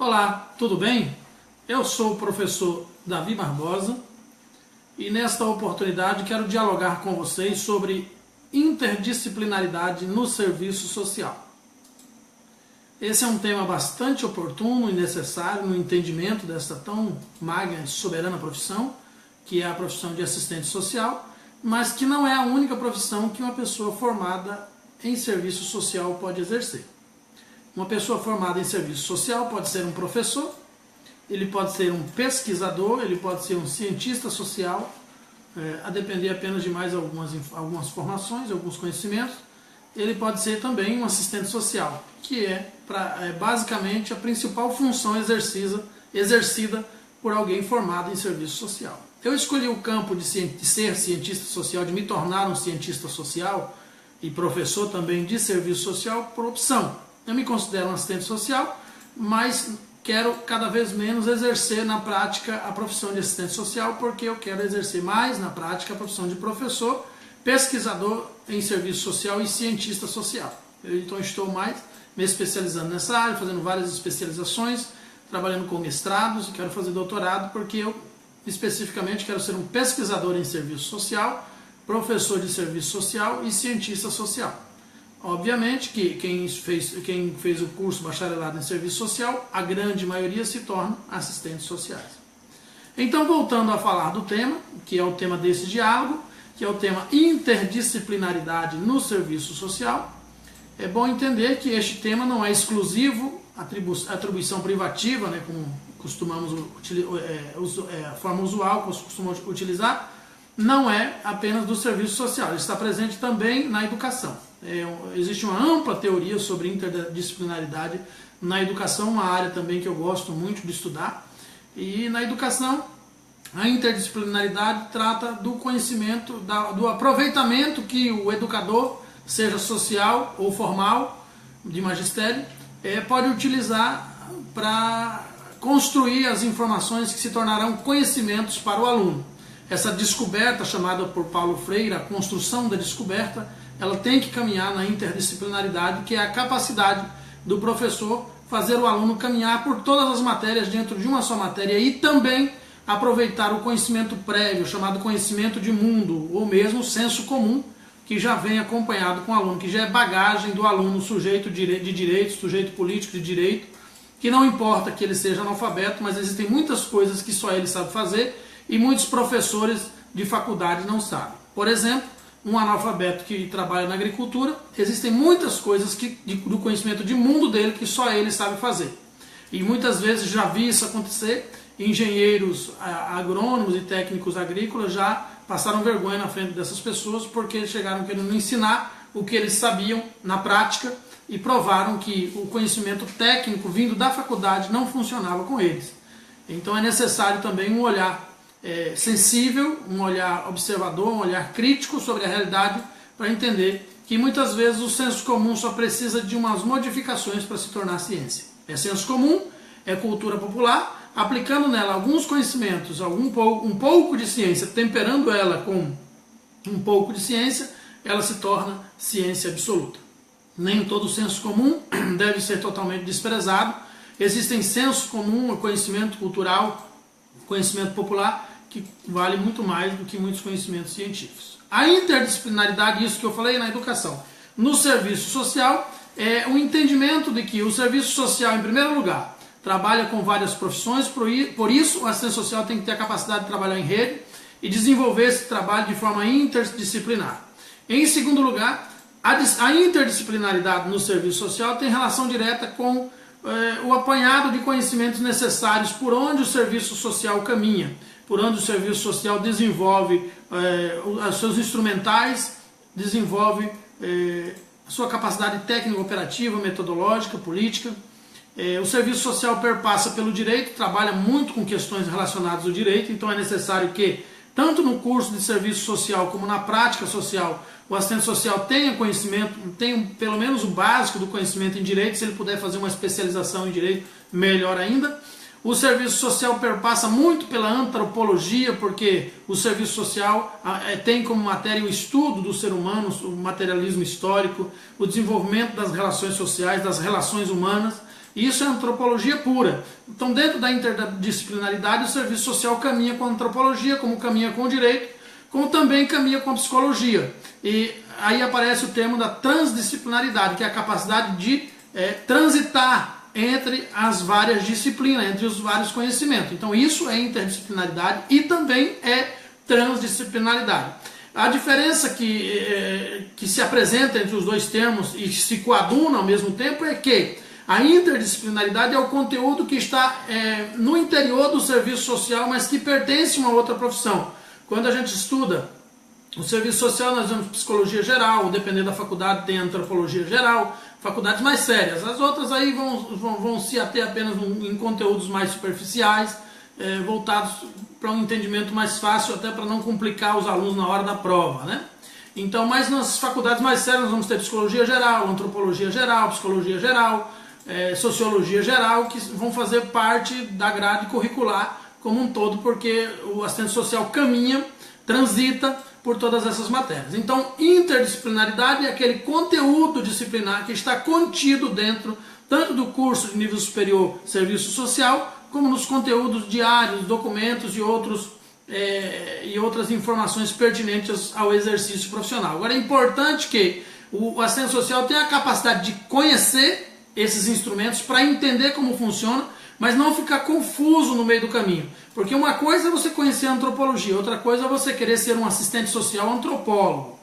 Olá, tudo bem? Eu sou o professor Davi Barbosa e nesta oportunidade quero dialogar com vocês sobre interdisciplinaridade no serviço social. Esse é um tema bastante oportuno e necessário no entendimento desta tão magna e soberana profissão, que é a profissão de assistente social, mas que não é a única profissão que uma pessoa formada em serviço social pode exercer. Uma pessoa formada em serviço social pode ser um professor, ele pode ser um pesquisador, ele pode ser um cientista social, a depender apenas de mais algumas formações, alguns conhecimentos. Ele pode ser também um assistente social, que é basicamente a principal função exercida por alguém formado em serviço social. Eu escolhi o campo de ser cientista social, de me tornar um cientista social e professor também de serviço social por opção. Eu me considero um assistente social, mas quero cada vez menos exercer na prática a profissão de assistente social, porque eu quero exercer mais na prática a profissão de professor, pesquisador em serviço social e cientista social. Então estou mais me especializando nessa área, fazendo várias especializações, trabalhando com mestrados e quero fazer doutorado, porque eu especificamente quero ser um pesquisador em serviço social, professor de serviço social e cientista social. Obviamente que quem fez o curso bacharelado em serviço social, a grande maioria se torna assistentes sociais. Então, voltando a falar do tema, que é o tema desse diálogo, que é o tema interdisciplinaridade no serviço social, é bom entender que este tema não é exclusivo, atribuição privativa, né, como costumamos a forma usual que costumamos utilizar, não é apenas do serviço social, ele está presente também na educação. Existe uma ampla teoria sobre interdisciplinaridade na educação, uma área também que eu gosto muito de estudar. E na educação, a interdisciplinaridade trata do conhecimento, do aproveitamento que o educador, seja social ou formal, de magistério, pode utilizar para construir as informações que se tornarão conhecimentos para o aluno. Essa descoberta, chamada por Paulo Freire, a construção da descoberta, ela tem que caminhar na interdisciplinaridade, que é a capacidade do professor fazer o aluno caminhar por todas as matérias dentro de uma só matéria e também aproveitar o conhecimento prévio, chamado conhecimento de mundo, ou mesmo senso comum, que já vem acompanhado com o aluno, que já é bagagem do aluno, sujeito de direito, sujeito político de direito, que não importa que ele seja analfabeto, mas existem muitas coisas que só ele sabe fazer e muitos professores de faculdade não sabem. Por exemplo, um analfabeto que trabalha na agricultura, existem muitas coisas do conhecimento de mundo dele que só ele sabe fazer. E muitas vezes já vi isso acontecer, engenheiros agrônomos e técnicos agrícolas já passaram vergonha na frente dessas pessoas porque eles chegaram querendo ensinar o que eles sabiam na prática e provaram que o conhecimento técnico vindo da faculdade não funcionava com eles. Então é necessário também um olhar sensível, um olhar observador, um olhar crítico sobre a realidade para entender que muitas vezes o senso comum só precisa de umas modificações para se tornar ciência. É senso comum, é cultura popular, aplicando nela alguns conhecimentos, um pouco de ciência, temperando ela com um pouco de ciência, ela se torna ciência absoluta. Nem todo senso comum deve ser totalmente desprezado. Existem senso comum, conhecimento cultural, conhecimento popular, que vale muito mais do que muitos conhecimentos científicos. A interdisciplinaridade, isso que eu falei na educação, no serviço social, é o entendimento de que o serviço social, em primeiro lugar, trabalha com várias profissões, por isso o assistente social tem que ter a capacidade de trabalhar em rede e desenvolver esse trabalho de forma interdisciplinar. Em segundo lugar, a interdisciplinaridade no serviço social tem relação direta com o apanhado de conhecimentos necessários por onde o serviço social caminha, por onde o serviço social desenvolve os seus instrumentais, desenvolve a sua capacidade técnica, operativa, metodológica, política. O serviço social perpassa pelo direito, trabalha muito com questões relacionadas ao direito, então é necessário que, tanto no curso de serviço social como na prática social, o assistente social tenha conhecimento, tenha pelo menos o básico do conhecimento em direito. Se ele puder fazer uma especialização em direito, melhor ainda. O serviço social perpassa muito pela antropologia, porque o serviço social tem como matéria o estudo do ser humano, o materialismo histórico, o desenvolvimento das relações sociais, das relações humanas. Isso é antropologia pura. Então, dentro da interdisciplinaridade, o serviço social caminha com a antropologia, como caminha com o direito, como também caminha com a psicologia. E aí aparece o termo da transdisciplinaridade, que é a capacidade de transitar entre as várias disciplinas, entre os vários conhecimentos. Então isso é interdisciplinaridade e também é transdisciplinaridade. A diferença que se apresenta entre os dois termos e se coaduna ao mesmo tempo é que a interdisciplinaridade é o conteúdo que está no interior do serviço social, mas que pertence a uma outra profissão. Quando a gente estuda o serviço social, nós temos psicologia geral, dependendo da faculdade tem antropologia geral, faculdades mais sérias. As outras aí vão se ater apenas em conteúdos mais superficiais, voltados para um entendimento mais fácil, até para não complicar os alunos na hora da prova, né? Então, mas nas faculdades mais sérias nós vamos ter psicologia geral, antropologia geral, psicologia geral, sociologia geral, que vão fazer parte da grade curricular como um todo, porque o assistente social caminha, transita por todas essas matérias. Então, interdisciplinaridade é aquele conteúdo disciplinar que está contido dentro tanto do curso de nível superior serviço social, como nos conteúdos diários, documentos e outras informações pertinentes ao exercício profissional. Agora, é importante que o assistente social tenha a capacidade de conhecer esses instrumentos para entender como funciona, mas não ficar confuso no meio do caminho. Porque uma coisa é você conhecer a antropologia, outra coisa é você querer ser um assistente social antropólogo.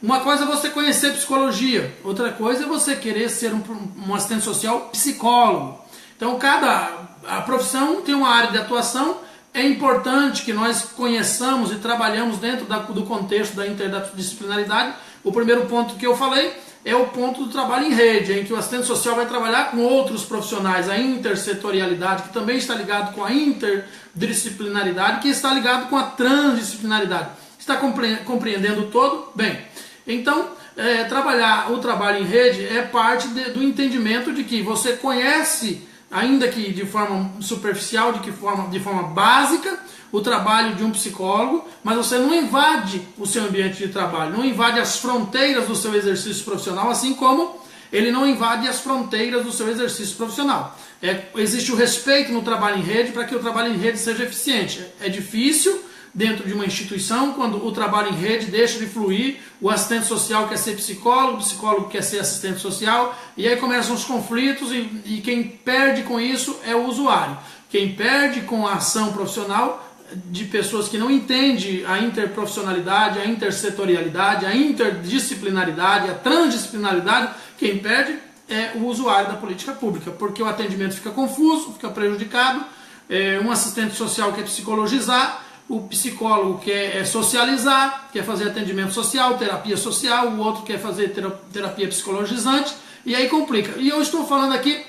Uma coisa é você conhecer psicologia, outra coisa é você querer ser um assistente social psicólogo. Então a profissão tem uma área de atuação, é importante que nós conheçamos e trabalhamos dentro do contexto da interdisciplinaridade. O primeiro ponto que eu falei é o ponto do trabalho em rede, em que o assistente social vai trabalhar com outros profissionais, a intersetorialidade, que também está ligado com a interdisciplinaridade, que está ligado com a transdisciplinaridade. Está compreendendo o todo? Bem, então, trabalhar o trabalho em rede é parte do entendimento de que você conhece, ainda que de forma superficial, de forma básica, o trabalho de um psicólogo, mas você não invade o seu ambiente de trabalho, não invade as fronteiras do seu exercício profissional, assim como ele não invade as fronteiras do seu exercício profissional. Existe o respeito no trabalho em rede para que o trabalho em rede seja eficiente. É difícil dentro de uma instituição quando o trabalho em rede deixa de fluir, o assistente social quer ser psicólogo, o psicólogo quer ser assistente social, e aí começam os conflitos e quem perde com isso é o usuário. Quem perde com a ação profissional de pessoas que não entendem a interprofissionalidade, a intersetorialidade, a interdisciplinaridade, a transdisciplinaridade, quem perde é o usuário da política pública, porque o atendimento fica confuso, fica prejudicado, um assistente social quer psicologizar, o psicólogo quer socializar, quer fazer atendimento social, terapia social, o outro quer fazer terapia psicologizante, e aí complica. E eu estou falando aqui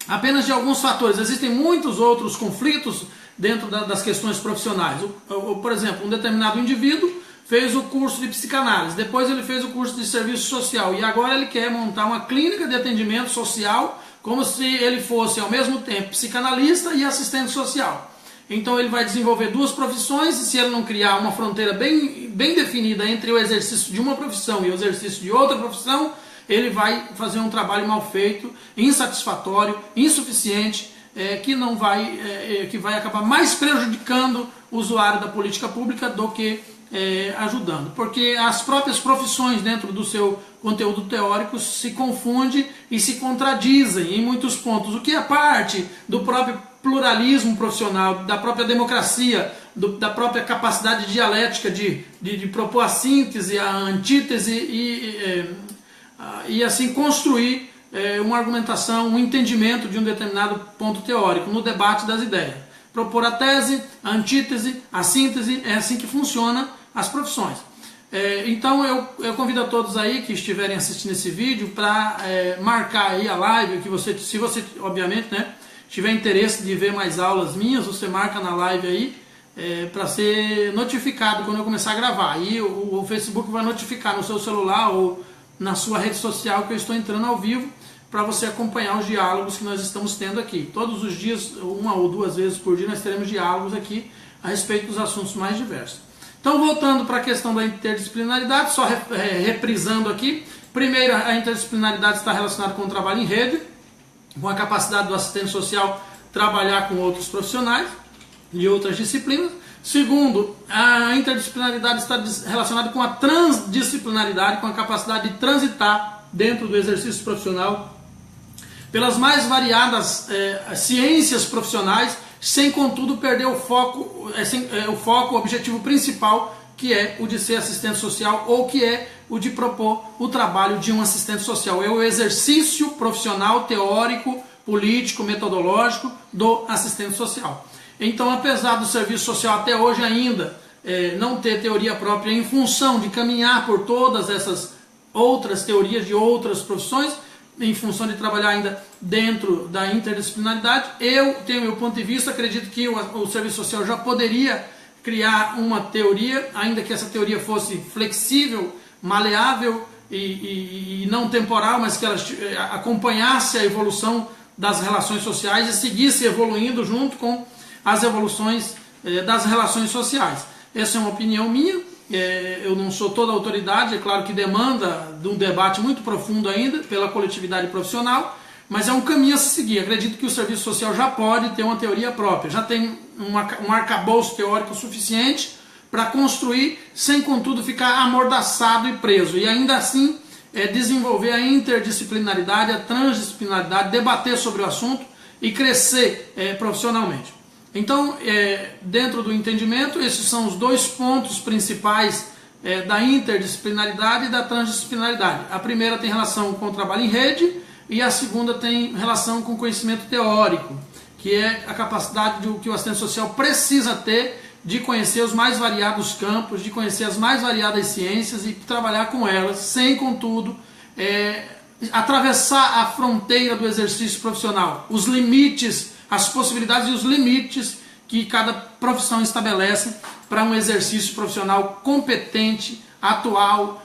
apenas de alguns fatores, existem muitos outros conflitos dentro das questões profissionais. Por exemplo, um determinado indivíduo fez o curso de psicanálise, depois ele fez o curso de serviço social e agora ele quer montar uma clínica de atendimento social como se ele fosse ao mesmo tempo psicanalista e assistente social. Então ele vai desenvolver duas profissões e se ele não criar uma fronteira bem definida entre o exercício de uma profissão e o exercício de outra profissão, ele vai fazer um trabalho mal feito, insatisfatório, insuficiente, que vai acabar mais prejudicando o usuário da política pública do que ajudando. Porque as próprias profissões dentro do seu conteúdo teórico se confundem e se contradizem em muitos pontos, o que é parte do próprio pluralismo profissional, da própria democracia, da própria capacidade dialética de propor a síntese, a antítese e assim construir uma argumentação, um entendimento de um determinado ponto teórico no debate das ideias. Propor a tese, a antítese, a síntese, é assim que funciona as profissões. Então eu convido a todos aí que estiverem assistindo esse vídeo para marcar aí a live, se você obviamente, né, tiver interesse de ver mais aulas minhas, você marca na live aí para ser notificado quando eu começar a gravar. Aí o Facebook vai notificar no seu celular ou na sua rede social que eu estou entrando ao vivo para você acompanhar os diálogos que nós estamos tendo aqui. Todos os dias, uma ou duas vezes por dia, nós teremos diálogos aqui a respeito dos assuntos mais diversos. Então, voltando para a questão da interdisciplinaridade, só reprisando aqui. Primeiro, a interdisciplinaridade está relacionada com o trabalho em rede. com a capacidade do assistente social trabalhar com outros profissionais de outras disciplinas. Segundo, a interdisciplinaridade está relacionada com a transdisciplinaridade, com a capacidade de transitar dentro do exercício profissional pelas mais variadas ciências profissionais, sem contudo perder o foco, o objetivo principal, que é o de ser assistente social, ou que é o de propor o trabalho de um assistente social. É o exercício profissional, teórico, político, metodológico do assistente social. Então, apesar do serviço social até hoje ainda não ter teoria própria, em função de caminhar por todas essas outras teorias de outras profissões, em função de trabalhar ainda dentro da interdisciplinaridade, eu tenho meu ponto de vista, acredito que o serviço social já poderia criar uma teoria, ainda que essa teoria fosse flexível, maleável e não temporal, mas que ela acompanhasse a evolução das relações sociais e seguisse evoluindo junto com as evoluções das relações sociais. Essa é uma opinião minha, eu não sou toda autoridade, é claro que demanda de um debate muito profundo ainda pela coletividade profissional, mas é um caminho a se seguir. Acredito que o serviço social já pode ter uma teoria própria, já tem um arcabouço teórico suficiente para construir, sem contudo ficar amordaçado e preso, e ainda assim desenvolver a interdisciplinaridade, a transdisciplinaridade, debater sobre o assunto e crescer profissionalmente. Então, dentro do entendimento, esses são os dois pontos principais da interdisciplinaridade e da transdisciplinaridade. A primeira tem relação com o trabalho em rede e a segunda tem relação com o conhecimento teórico, que é a capacidade que o assistente social precisa ter de conhecer os mais variados campos, de conhecer as mais variadas ciências e trabalhar com elas, sem, contudo, atravessar a fronteira do exercício profissional, os limites, as possibilidades e os limites que cada profissão estabelece para um exercício profissional competente, atual,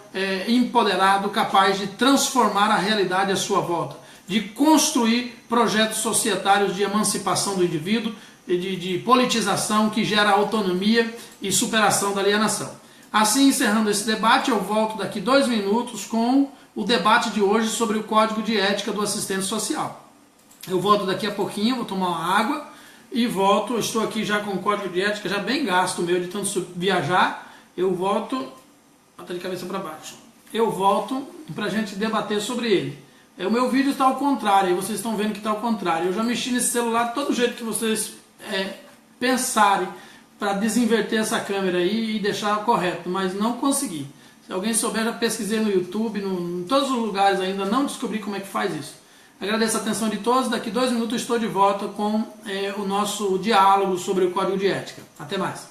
empoderado, capaz de transformar a realidade à sua volta, de construir projetos societários de emancipação do indivíduo, de politização que gera autonomia e superação da alienação. Assim, encerrando esse debate, eu volto daqui 2 minutos com o debate de hoje sobre o Código de Ética do Assistente Social. Eu volto daqui a pouquinho, vou tomar uma água e volto. Estou aqui já com o Código de Ética já bem gasto meu de tanto viajar. Eu volto, bota de cabeça para baixo. Eu volto para a gente debater sobre ele. O meu vídeo está ao contrário, e vocês estão vendo que está ao contrário. Eu já mexi nesse celular de todo jeito que vocês pensarem para desinverter essa câmera aí e deixar correto, mas não consegui. Se alguém souber, já pesquisei no YouTube, em todos os lugares ainda, não descobri como é que faz isso. Agradeço a atenção de todos, daqui 2 minutos estou de volta com o nosso diálogo sobre o Código de Ética. Até mais.